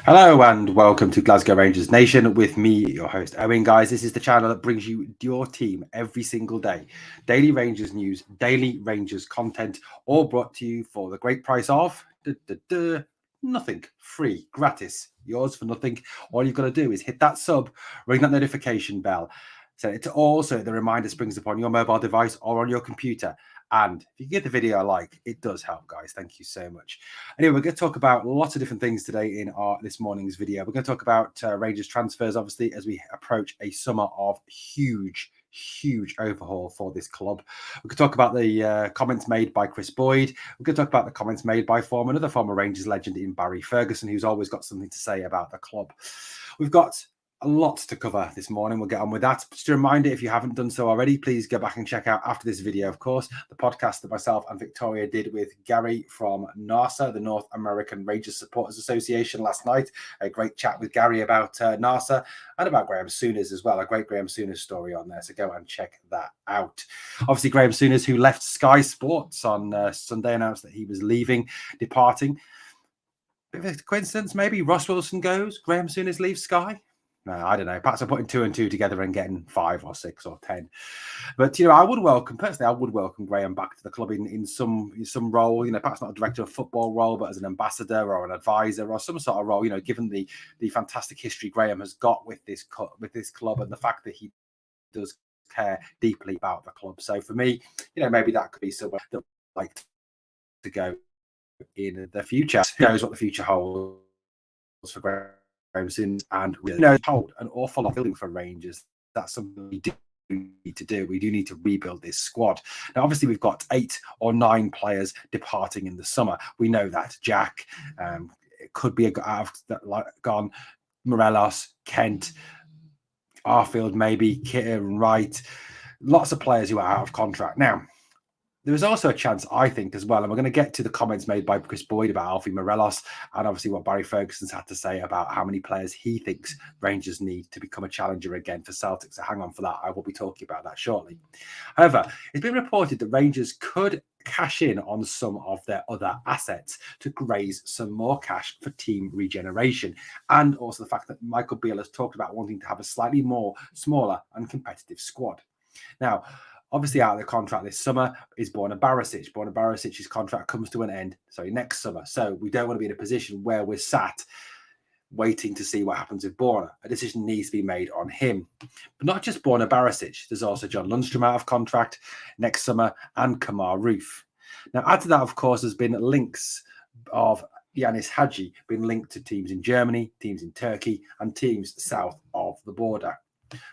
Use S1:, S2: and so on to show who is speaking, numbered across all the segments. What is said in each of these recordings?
S1: Hello and welcome to Glasgow Rangers Nation with me, your host Owen. Guys, this is the channel that brings you your team every single day. Daily Rangers news, daily Rangers content, all brought to you for the great price of nothing, free, gratis, yours for nothing. All you've got to do is hit that sub, ring that notification bell. So it's also the reminder springs upon your mobile device or on your computer. And if you give the video a like, it does help, guys. Thank you so much. Anyway, we're going to talk about lots of different things today in this morning's video. We're going to talk about Rangers transfers, obviously, as we approach a summer of huge overhaul for this club. We could talk about the comments made by Chris Boyd. We could talk about the comments made by another former Rangers legend in Barry Ferguson, who's always got something to say about the club. We've got a lot to cover this morning. We'll get on with that. Just a reminder, if you haven't done so already, please go back and check out after this video, of course, the podcast that myself and Victoria did with Gary from NARSA, the North American Rangers Supporters Association, last night. A great chat with Gary about NARSA and about Graham Souness as well. A great Graham Souness story on there. So go and check that out. Obviously, Graham Souness, who left Sky Sports on Sunday, announced that he was departing. Bit of a coincidence, maybe. Ross Wilson goes, Graham Souness leaves Sky. No, I don't know. Perhaps I'm putting 2 and 2 together and getting 5 or 6 or 10. But, I would welcome Graham back to the club in some role, perhaps not a director of football role, but as an ambassador or an advisor or some sort of role, given the fantastic history Graham has got with this club and the fact that he does care deeply about the club. So for me, maybe that could be somewhere that I'd like to go in the future. Who knows what the future holds for Graham Souness, and we hold an awful lot of building for Rangers. That's something we do need to do. We do need to rebuild this squad. Now, obviously, we've got 8 or 9 players departing in the summer. We know that. Jack, it could be gone. Morelos, Kent, Arfield, maybe Kieran Wright. Lots of players who are out of contract now. There is also a chance, I think, as well, and we're going to get to the comments made by Chris Boyd about Alfie Morelos and obviously what Barry Ferguson's had to say about how many players he thinks Rangers need to become a challenger again for Celtic. So hang on for that. I will be talking about that shortly. However, it's been reported that Rangers could cash in on some of their other assets to raise some more cash for team regeneration. And also the fact that Michael Beale has talked about wanting to have a slightly more smaller and competitive squad. Now, obviously, out of the contract this summer is Borna Barisic. Borna Barisic's contract comes to an end, next summer. So we don't want to be in a position where we're sat waiting to see what happens with Borna. A decision needs to be made on him. But not just Borna Barisic. There's also John Lundstrom out of contract next summer and Kamar Roof. Now, add to that, of course, there's been links of Yanis Hadji being linked to teams in Germany, teams in Turkey, and teams south of the border.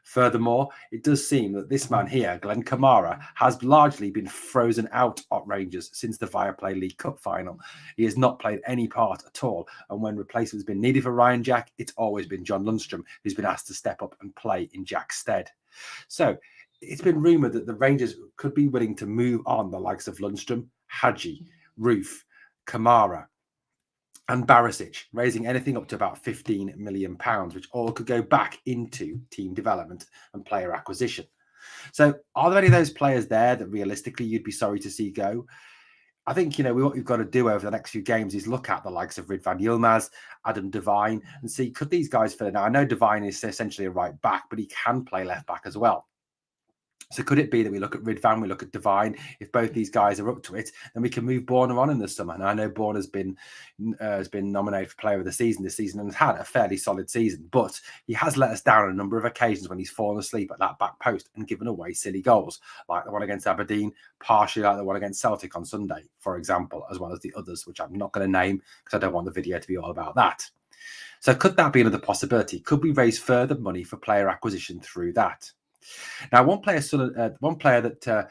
S1: Furthermore, it does seem that this man here, Glenn Kamara, has largely been frozen out at Rangers since the Viaplay League Cup final. He has not played any part at all, and when replacement has been needed for Ryan Jack, it's always been John Lundstrom who's been asked to step up and play in Jack's stead. So it's been rumoured that the Rangers could be willing to move on the likes of Lundstrom, Hadji, Roof, Kamara, and Barisic, raising anything up to about £15 million, which all could go back into team development and player acquisition. So are there any of those players there that realistically you'd be sorry to see go? I think, what we've got to do over the next few games is look at the likes of Ridvan Yilmaz, Adam Devine, and see, could these guys fill it? Now, I know Devine is essentially a right back, but he can play left back as well. So could it be that we look at Ridvan, we look at Devine? If both these guys are up to it, then we can move Borna on in the summer. And I know Borna has been nominated for Player of the Season this season and has had a fairly solid season, but he has let us down on a number of occasions when he's fallen asleep at that back post and given away silly goals, like the one against Aberdeen, partially like the one against Celtic on Sunday, for example, as well as the others, which I'm not going to name because I don't want the video to be all about that. So could that be another possibility? Could we raise further money for player acquisition through that? Now, one player that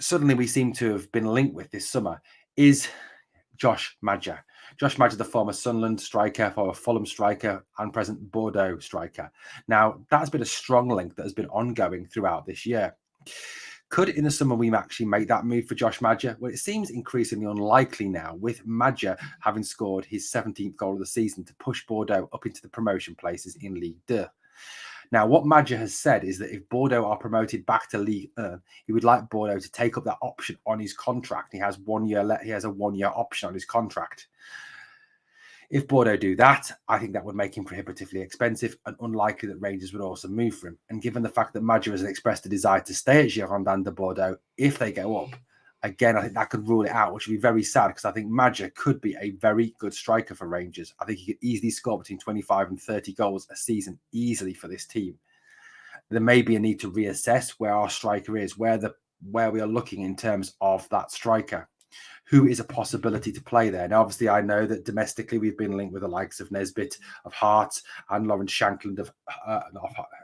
S1: suddenly we seem to have been linked with this summer is Josh Maja. Josh Maja, the former Sunderland striker, former Fulham striker, and present Bordeaux striker. Now, that's been a strong link that has been ongoing throughout this year. Could in the summer we actually make that move for Josh Maja? Well, it seems increasingly unlikely now, with Maja having scored his 17th goal of the season to push Bordeaux up into the promotion places in Ligue 2. Now, what Maja has said is that if Bordeaux are promoted back to Ligue 1, he would like Bordeaux to take up that option on his contract. He has 1 year left. He has a 1 year option on his contract. If Bordeaux do that, I think that would make him prohibitively expensive and unlikely that Rangers would also move for him. And given the fact that Madja has expressed a desire to stay at Girondin de Bordeaux if they go up, again, I think that could rule it out, which would be very sad because I think Madja could be a very good striker for Rangers. I think he could easily score between 25 and 30 goals a season easily for this team. There may be a need to reassess where our striker is, where we are looking in terms of that striker. Who is a possibility to play there? Now, obviously, I know that domestically we've been linked with the likes of Nesbitt of Hearts and Lawrence Shankland of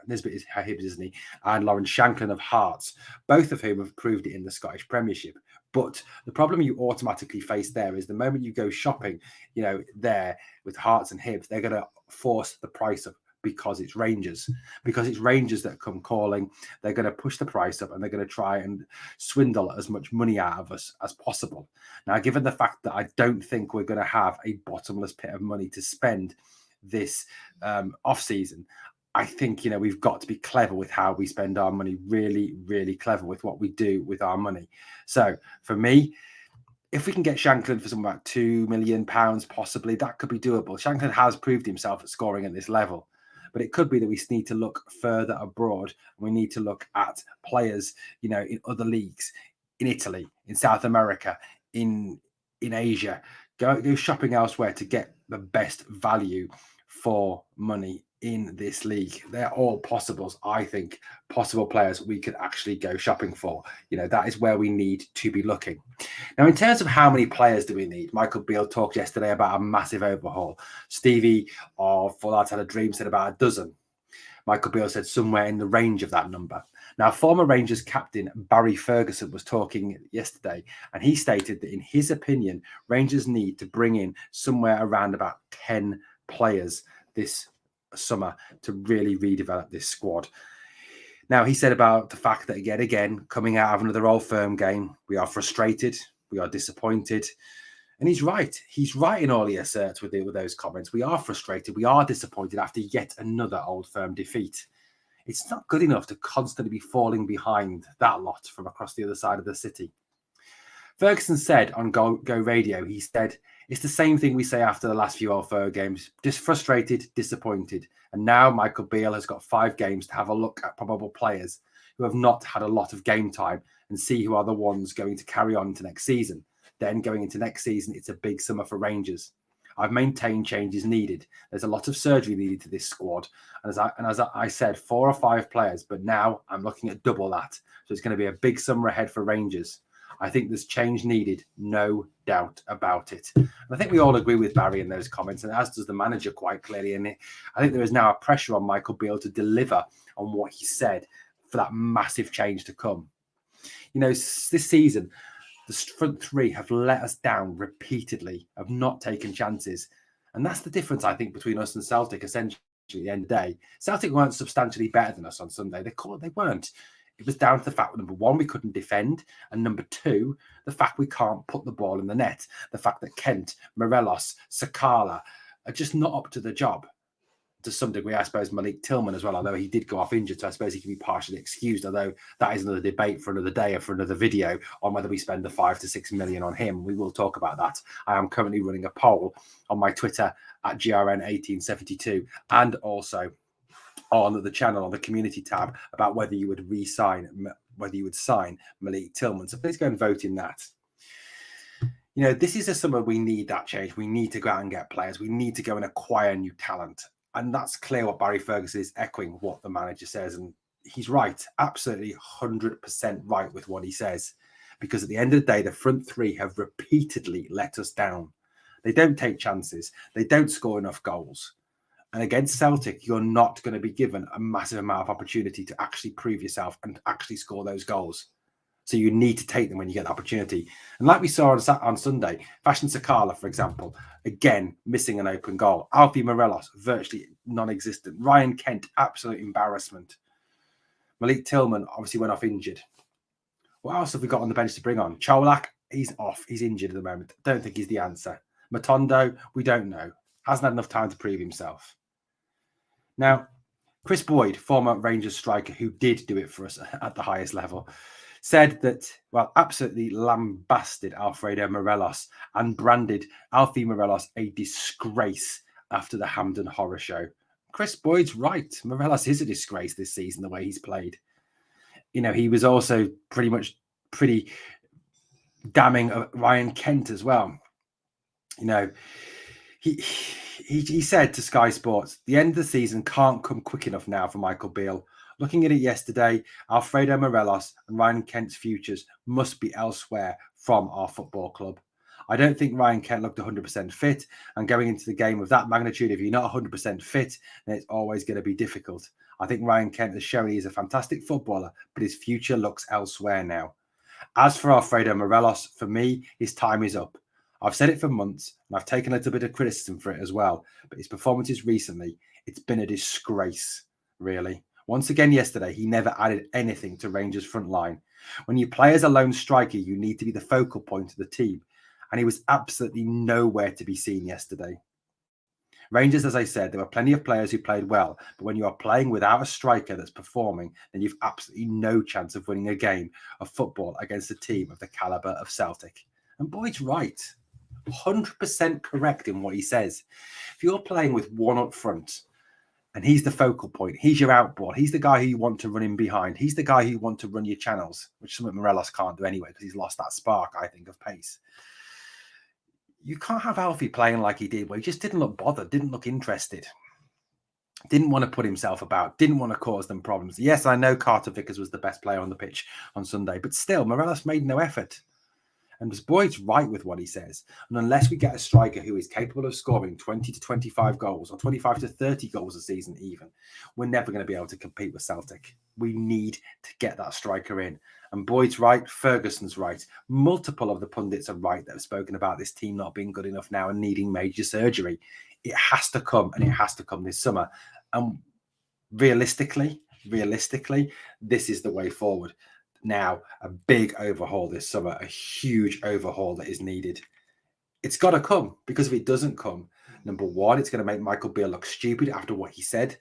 S1: Nesbitt is Hibs, isn't he? And Lawrence Shankland of Hearts, both of whom have proved it in the Scottish Premiership. But the problem you automatically face there is the moment you go shopping, there with Hearts and Hibs, they're going to force the price up. Because it's Rangers that come calling. They're going to push the price up and they're going to try and swindle as much money out of us as possible. Now, given the fact that I don't think we're going to have a bottomless pit of money to spend this off-season, I think, we've got to be clever with how we spend our money, really, really clever with what we do with our money. So for me, if we can get Shankland for something like £2 million, possibly, that could be doable. Shankland has proved himself at scoring at this level. But it could be that we need to look further abroad. We need to look at players, in other leagues, in Italy, in South America, in Asia. Go shopping elsewhere to get the best value for money in this league. They're all possibles, I think, possible players we could actually go shopping for. That is where we need to be looking. Now, in terms of how many players do we need, Michael Beale talked yesterday about a massive overhaul. Stevie of Full Arts Had a Dream said about a dozen. Michael Beale said somewhere in the range of that number. Now, former Rangers captain Barry Ferguson was talking yesterday, and he stated that in his opinion, Rangers need to bring in somewhere around about 10 players this summer to really redevelop this squad. Now, he said about the fact that, again, coming out of another Old Firm game, we are frustrated, we are disappointed. And he's right. He's right in all he asserts with those comments. We are frustrated, we are disappointed after yet another Old Firm defeat. It's not good enough to constantly be falling behind that lot from across the other side of the city. Ferguson said on Go Radio, he said, it's the same thing we say after the last few Old Firm games, just frustrated, disappointed. And now Michael Beale has got 5 games to have a look at probable players who have not had a lot of game time and see who are the ones going to carry on into next season. Then going into next season, it's a big summer for Rangers. I've maintained changes needed. There's a lot of surgery needed to this squad. And as I said, 4 or 5 players, but now I'm looking at double that. So it's going to be a big summer ahead for Rangers. I think there's change needed, no doubt about it. And I think we all agree with Barry in those comments, and as does the manager quite clearly. And I think there is now a pressure on Michael Beale to deliver on what he said for that massive change to come. This season, the front 3 have let us down repeatedly, have not taken chances. And that's the difference, I think, between us and Celtic, essentially, at the end of the day. Celtic weren't substantially better than us on Sunday. They weren't. It was down to the fact that, number 1, we couldn't defend, and number 2, the fact we can't put the ball in the net. The fact that Kent, Morelos, Sakala are just not up to the job. To some degree, I suppose Malik Tillman as well, although he did go off injured, so I suppose he can be partially excused, although that is another debate for another day or for another video on whether we spend the 5 to 6 million on him. We will talk about that. I am currently running a poll on my Twitter at GRN1872 and also on the channel, on the community tab, about whether you would sign Malik Tillman. So please go and vote in that. This is a summer we need that change. We need to go out and get players. We need to go and acquire new talent. And that's clear what Barry Ferguson is echoing what the manager says. And he's right, absolutely 100% right with what he says. Because at the end of the day, the front 3 have repeatedly let us down. They don't take chances. They don't score enough goals. And against Celtic, you're not going to be given a massive amount of opportunity to actually prove yourself and actually score those goals. So you need to take them when you get the opportunity. And like we saw on Sunday, Fashion Sakala, for example, again, missing an open goal. Alfie Morelos, virtually non-existent. Ryan Kent, absolute embarrassment. Malik Tillman obviously went off injured. What else have we got on the bench to bring on? Cholak, he's off. He's injured at the moment. Don't think he's the answer. Matondo, we don't know. Hasn't had enough time to prove himself. Now, Chris Boyd, former Rangers striker who did do it for us at the highest level, said that, well, absolutely lambasted Alfredo Morelos and branded Alfie Morelos a disgrace after the Hampden Horror Show. Chris Boyd's right. Morelos is a disgrace this season, the way he's played. You know, he was also pretty damning of Ryan Kent as well. You know, he said to Sky Sports, the end of the season can't come quick enough now for Michael Beale. Looking at it yesterday, Alfredo Morelos and Ryan Kent's futures must be elsewhere from our football club. I don't think Ryan Kent looked 100% fit, and going into the game of that magnitude, if you're not 100% fit, then it's always going to be difficult. I think Ryan Kent has shown he's a fantastic footballer, but his future looks elsewhere now. As for Alfredo Morelos, for me, his time is up. I've said it for months, and I've taken a little bit of criticism for it as well, but his performances recently, it's been a disgrace, really. Once again yesterday, he never added anything to Rangers' front line. When you play as a lone striker, you need to be the focal point of the team, and he was absolutely nowhere to be seen yesterday. Rangers, as I said, there were plenty of players who played well, but when you are playing without a striker that's performing, then you've absolutely no chance of winning a game of football against a team of the calibre of Celtic. And Boyd's right. 100% correct in what he says. If you're playing with one up front and he's the focal point, he's your outboard, he's the guy who you want to run in behind, he's the guy who you want to run your channels, which something Morelos can't do anyway because he's lost that spark, I think, of pace. You can't have Alfie playing like he did, where he just didn't look bothered, didn't look interested, didn't want to put himself about, didn't want to cause them problems. Yes, I know Carter Vickers was the best player on the pitch on Sunday, but still, Morelos made no effort. And Boyd's right with what he says. And unless we get a striker who is capable of scoring 20 to 25 goals or 25 to 30 goals a season even, we're never going to be able to compete with Celtic. We need to get that striker in. And Boyd's right, Ferguson's right. Multiple of the pundits are right that have spoken about this team not being good enough now and needing major surgery. It has to come, and it has to come this summer. And realistically, this is the way forward. Now, a big overhaul this summer, a huge overhaul that is needed. It's got to come, because if it doesn't come, number one, it's going to make Michael Beale look stupid after what he said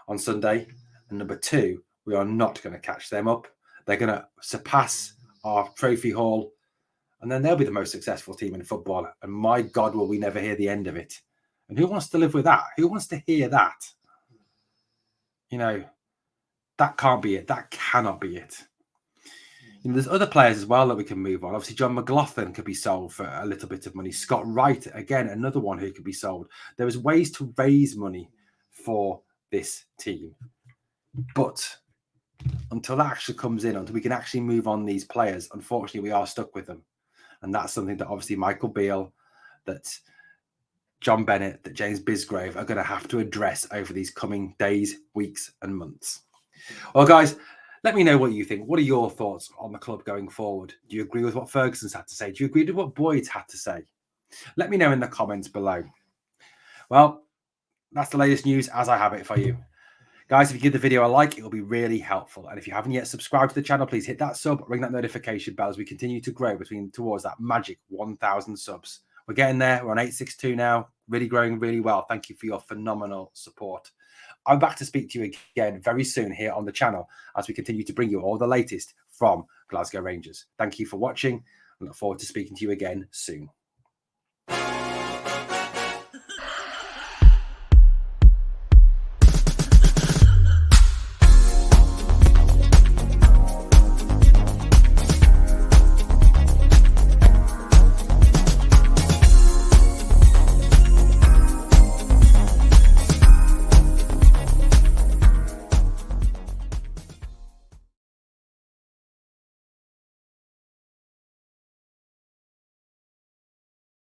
S1: on Sunday. And number two, we are not going to catch them up. They're going to surpass our trophy haul, and then they'll be the most successful team in football. And my God, will we never hear the end of it. And who wants to live with that? Who wants to hear that? You know, that can't be it. That cannot be it. You know, there's other players as well that we can move on. Obviously, John McLaughlin could be sold for a little bit of money. Scott Wright, again, another one who could be sold. There is ways to raise money for this team. But until that actually comes in, until we can actually move on these players, unfortunately, we are stuck with them. And that's something that obviously Michael Beale, that John Bennett, that James Bisgrave are going to have to address over these coming days, weeks, and months. Well, guys, let me know what you think. What are your thoughts on the club going forward? Do you agree with what Ferguson's had to say? Do you agree with what Boyd's had to say? Let me know in the comments below. Well, that's the latest news as I have it for you. Guys, if you give the video a like, it will be really helpful. And if you haven't yet subscribed to the channel, please hit that sub, ring that notification bell as we continue to grow towards that magic 1,000 subs. We're getting there. We're on 862 now. Really growing really well. Thank you for your phenomenal support. I'm back to speak to you again very soon here on the channel as we continue to bring you all the latest from Glasgow Rangers. Thank you for watching. I look forward to speaking to you again soon.